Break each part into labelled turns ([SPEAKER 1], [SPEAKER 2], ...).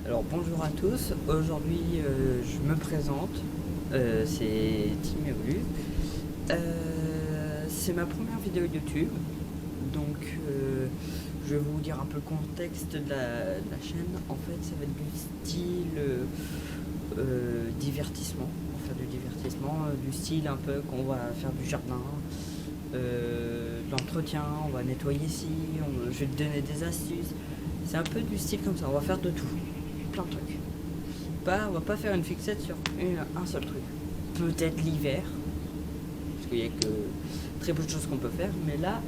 [SPEAKER 1] Alors bonjour à tous, aujourd'hui je me présente, c'est Team Evolu. C'est ma première vidéo YouTube, donc je vais vous dire un peu le contexte de la chaîne. En fait ça va être du style divertissement, on va faire du divertissement, du style un peu qu'on va faire du jardin, de l'entretien, on va nettoyer ici, je vais te donner des astuces. C'est un peu du style comme ça, on va faire de tout, plein de trucs. On va pas faire une fixette sur un seul truc. Peut-être l'hiver, parce qu'il n'y a que très peu de choses qu'on peut faire. Mais là,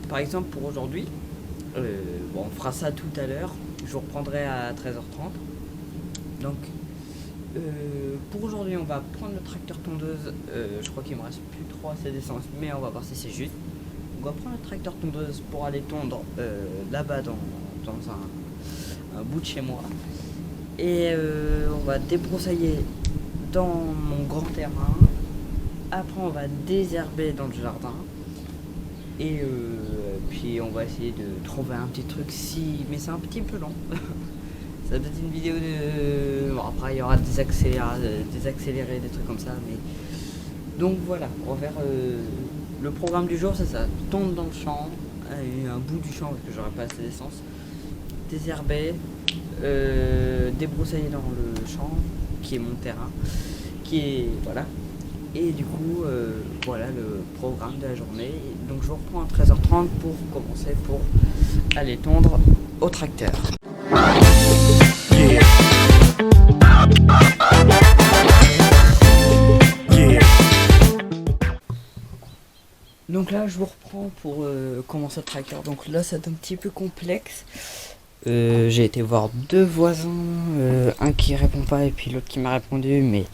[SPEAKER 1] par exemple pour aujourd'hui, on fera ça tout à l'heure. Je vous reprendrai à 13h30. Donc pour aujourd'hui, on va prendre le tracteur tondeuse. Je crois qu'il me reste plus trop assez d'essence, mais on va voir si c'est juste. On va prendre le tracteur tondeuse pour aller tondre là-bas dans un bout de chez moi. Et on va débroussailler dans mon grand terrain. Après on va désherber dans le jardin. Et puis on va essayer de trouver un petit truc mais c'est un petit peu long. Ça va être une vidéo de... Bon, après il y aura des accélérés, des trucs comme ça. Mais donc voilà, on va faire le programme du jour, c'est ça. Tombe dans le champ, un bout du champ parce que j'aurai pas assez d'essence. Désherber, débroussailler dans le champ qui est mon terrain, voilà. Et du coup voilà le programme de la journée. Donc je vous reprends à 13h30 pour commencer, pour aller tondre au tracteur. Yeah. Yeah. Donc là je vous reprends pour commencer le tracteur. Donc là c'est un petit peu complexe. J'ai été voir deux voisins, un qui répond pas et puis l'autre qui m'a répondu, mais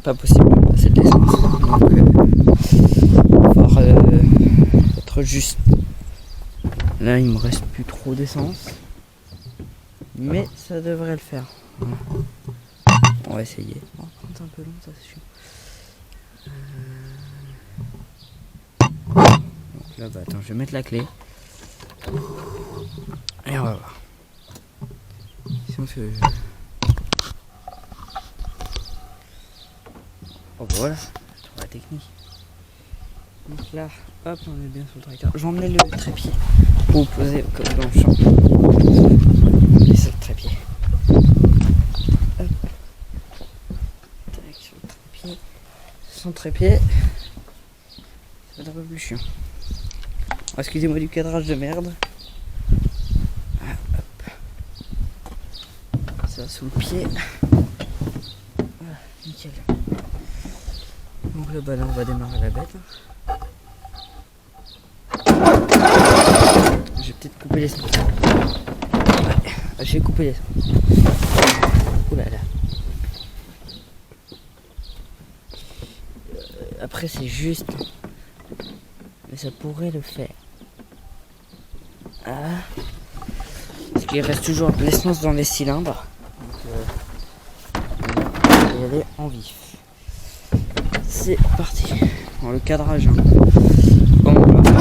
[SPEAKER 1] pas possible de passer de l'essence. Donc il va être juste. Là il me reste plus trop d'essence, mais ça devrait le faire. Voilà. On va essayer. Oh, c'est un peu long, ça c'est chiant. Donc là attends, je vais mettre la clé et on va voir. Si on fait... Oh bah voilà, c'est la technique. Donc là, hop, on est bien sur le tracteur. J'ai emmené le trépied pour vous poser comme dans le champ. Et c'est le trépied. Hop. Tac, sur le trépied. Sans trépied, ça va être un peu plus chiant. Oh, excusez-moi du cadrage de merde. Ah, hop. Ça sous le pied. Voilà, nickel. Donc là, on va démarrer la bête. Je vais peut-être couper l'essence. Ouais, j'ai coupé l'essence. Oula là. Après c'est juste. Mais ça pourrait le faire. Ah. Parce qu'il reste toujours de l'essence dans les cylindres. Donc on va y aller en vif. C'est parti. Dans le cadrage. Hein. Bon, voilà.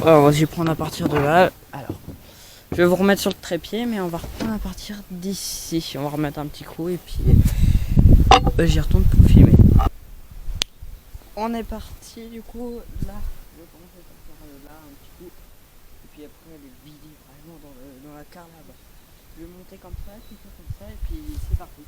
[SPEAKER 1] Alors, je vais prendre à partir de là. Alors, je vais vous remettre sur le trépied, mais on va reprendre à partir d'ici. On va remettre un petit coup et puis j'y retourne pour filmer. On est parti du coup là. Je vais commencer par faire là un petit coup. Et puis après aller vider vraiment dans la carte là-bas. Je vais monter comme ça, tout comme ça, et puis c'est parti.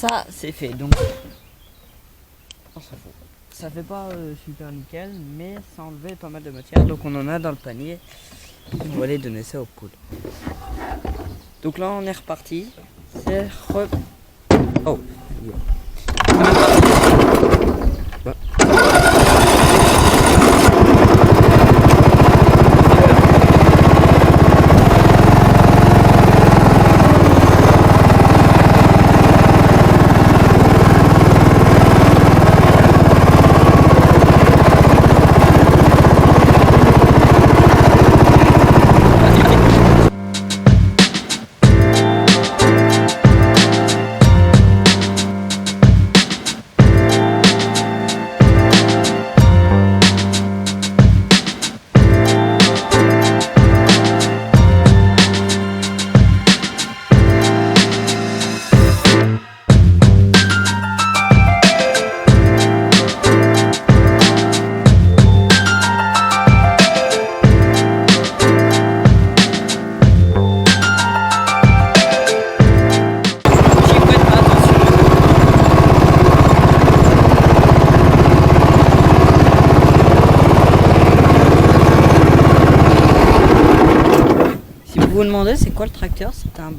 [SPEAKER 1] Ça c'est fait, donc ça fait pas super nickel, mais ça enlevait pas mal de matière, donc on en a dans le panier. On va aller donner ça aux poules. Donc là on est reparti. C'est oh. Bah. Vous vous demandez c'est quoi le tracteur? C'est un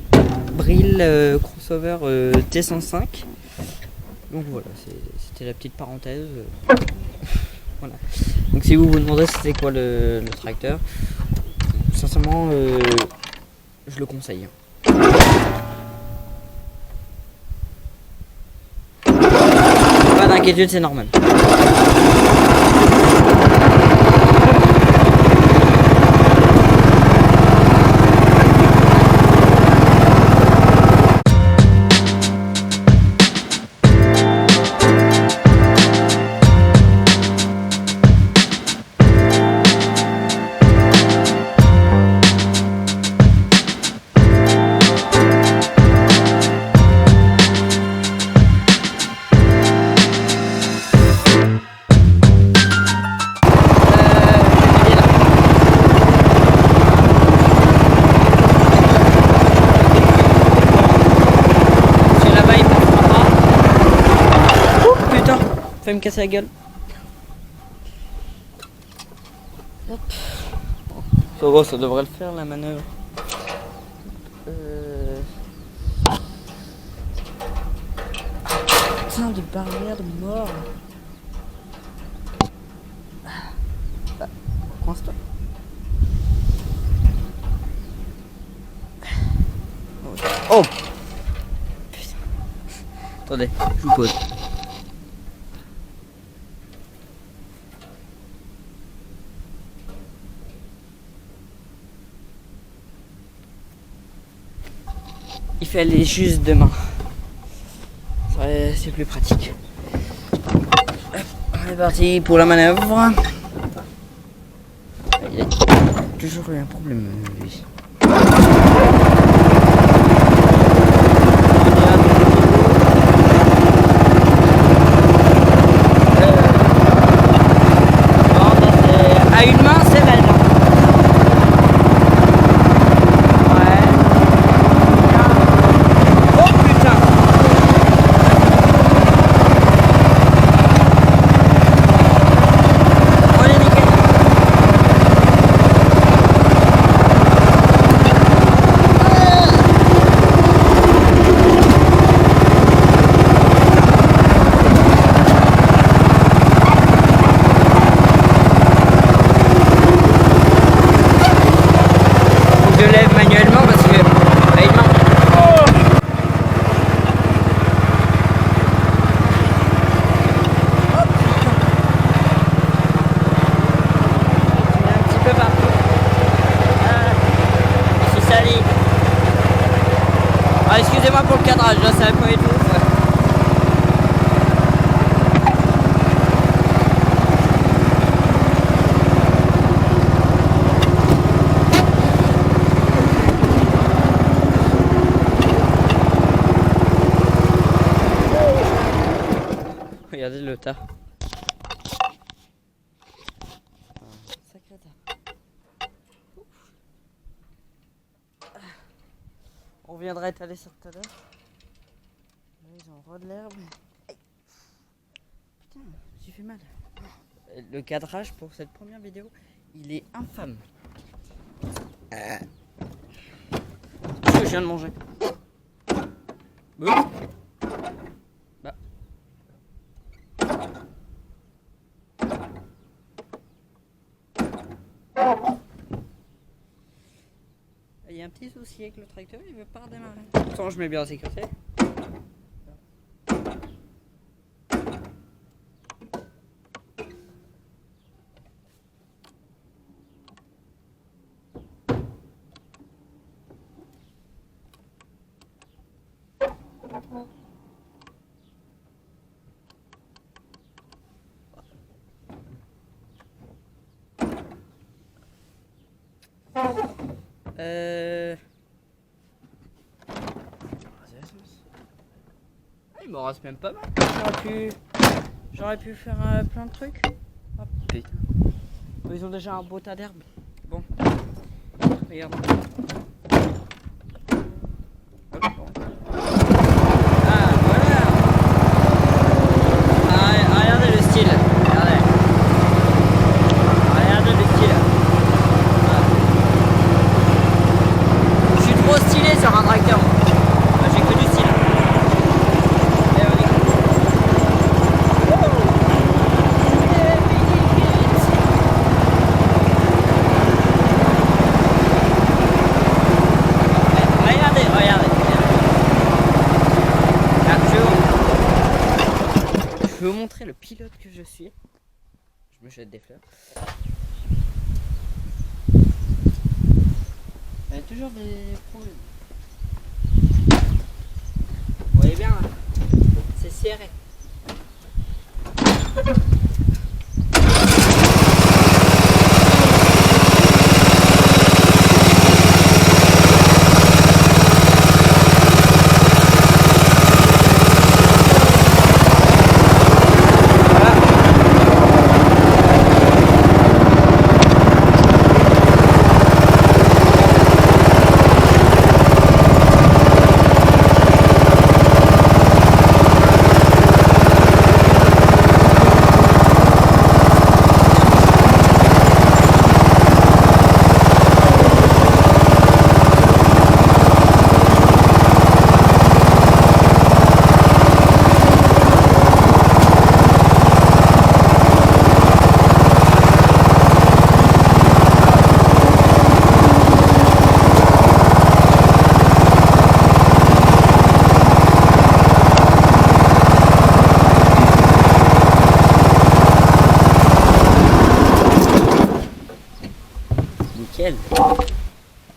[SPEAKER 1] Brill crossover T105. Donc voilà, c'était la petite parenthèse. Voilà. Donc si vous vous demandez c'était quoi le tracteur, sincèrement je le conseille. Pas d'inquiétude, c'est normal. Fais me casser la gueule. Hop. Ça va, ça devrait le faire la manœuvre. Putain de barrière de mort. Coince-toi. Oh putain. Attendez, je vous pose. Il fait aller juste demain. C'est c'est plus pratique. Hop, on est parti pour la manœuvre. Il a toujours eu un problème, lui. À une main, c'est belle. Ouais. Oh putain. On est nickel. Je lève manuellement parce que il manque. Oh, un petit peu partout. Je suis sali. Ah, excusez-moi pour le cadrage, là ça va pas être ouf. Regardez le tas. Sacré tas. On viendra étaler ça tout à l'heure. Là, ils ont re de l'herbe. Putain, j'ai fait mal. Le cadrage pour cette première vidéo, il est infâme. Ce que je viens de manger. Bah. Il y a un petit souci avec le tracteur, il veut pas redémarrer. Pourtant je mets bien la sécurité. Il m'en reste même pas mal. J'aurais pu faire plein de trucs. Oh putain. Ils ont déjà un beau tas d'herbe. Bon. Regarde. Hop, bon. Ah voilà. Ah, regardez le style. Regardez. Regardez le style. Je suis trop stylé sur un tracteur. J'ai que du style. Je vais vous montrer le pilote que je suis. Je me jette des fleurs. Il y a toujours des problèmes. Vous voyez bien, là, c'est serré. Nickel.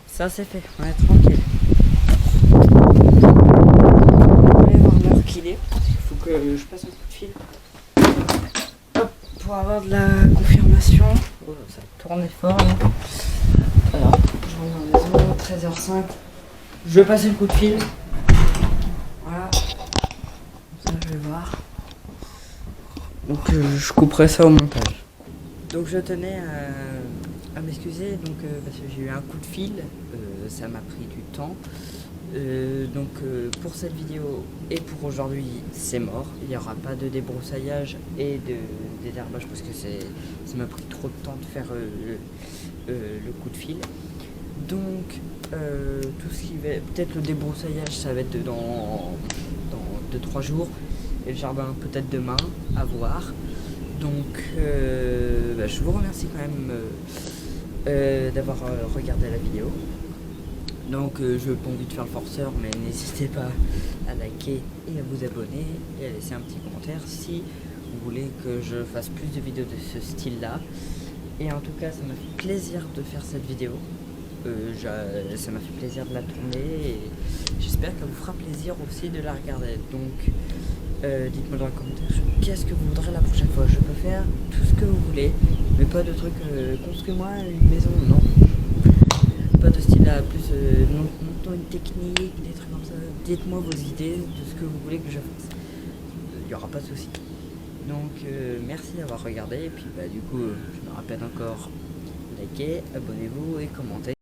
[SPEAKER 1] Ça c'est fait, on est tranquille. On va aller voir l'heure qu'il est. Il faut que je passe un coup de fil. Hop, pour avoir de la confirmation. Oh, ça tourne fort là. Alors, je rentre dans la maison, 13h05. Je vais passer le coup de fil. Voilà. Ça, je vais voir. Donc, je couperai ça au montage. Donc, je tenais à m'excuser parce que j'ai eu un coup de fil. Ça m'a pris du temps. Pour cette vidéo et pour aujourd'hui, c'est mort. Il n'y aura pas de débroussaillage et de désherbage parce que ça m'a pris trop de temps de faire le coup de fil. Donc, tout ce qui va, peut-être le débroussaillage, ça va être dans 2-3 jours. Et le jardin, peut-être demain, à voir. Donc, je vous remercie quand même d'avoir regardé la vidéo. Donc je n'ai pas envie de faire le forceur, mais n'hésitez pas à liker et à vous abonner et à laisser un petit commentaire si vous voulez que je fasse plus de vidéos de ce style là. Et en tout cas, ça m'a fait plaisir de faire cette vidéo. Ça m'a fait plaisir de la tourner et j'espère qu'elle vous fera plaisir aussi de la regarder. Donc dites-moi dans les commentaires qu'est-ce que vous voudrez la prochaine fois. Je peux faire tout ce que vous voulez, mais pas de trucs construis-moi une maison, non. Pas de style là, plus montons une technique, des trucs comme ça. Dites-moi vos idées de ce que vous voulez que je fasse. Il n'y aura pas de souci. Donc merci d'avoir regardé et puis du coup je me rappelle encore, likez, abonnez-vous et commentez.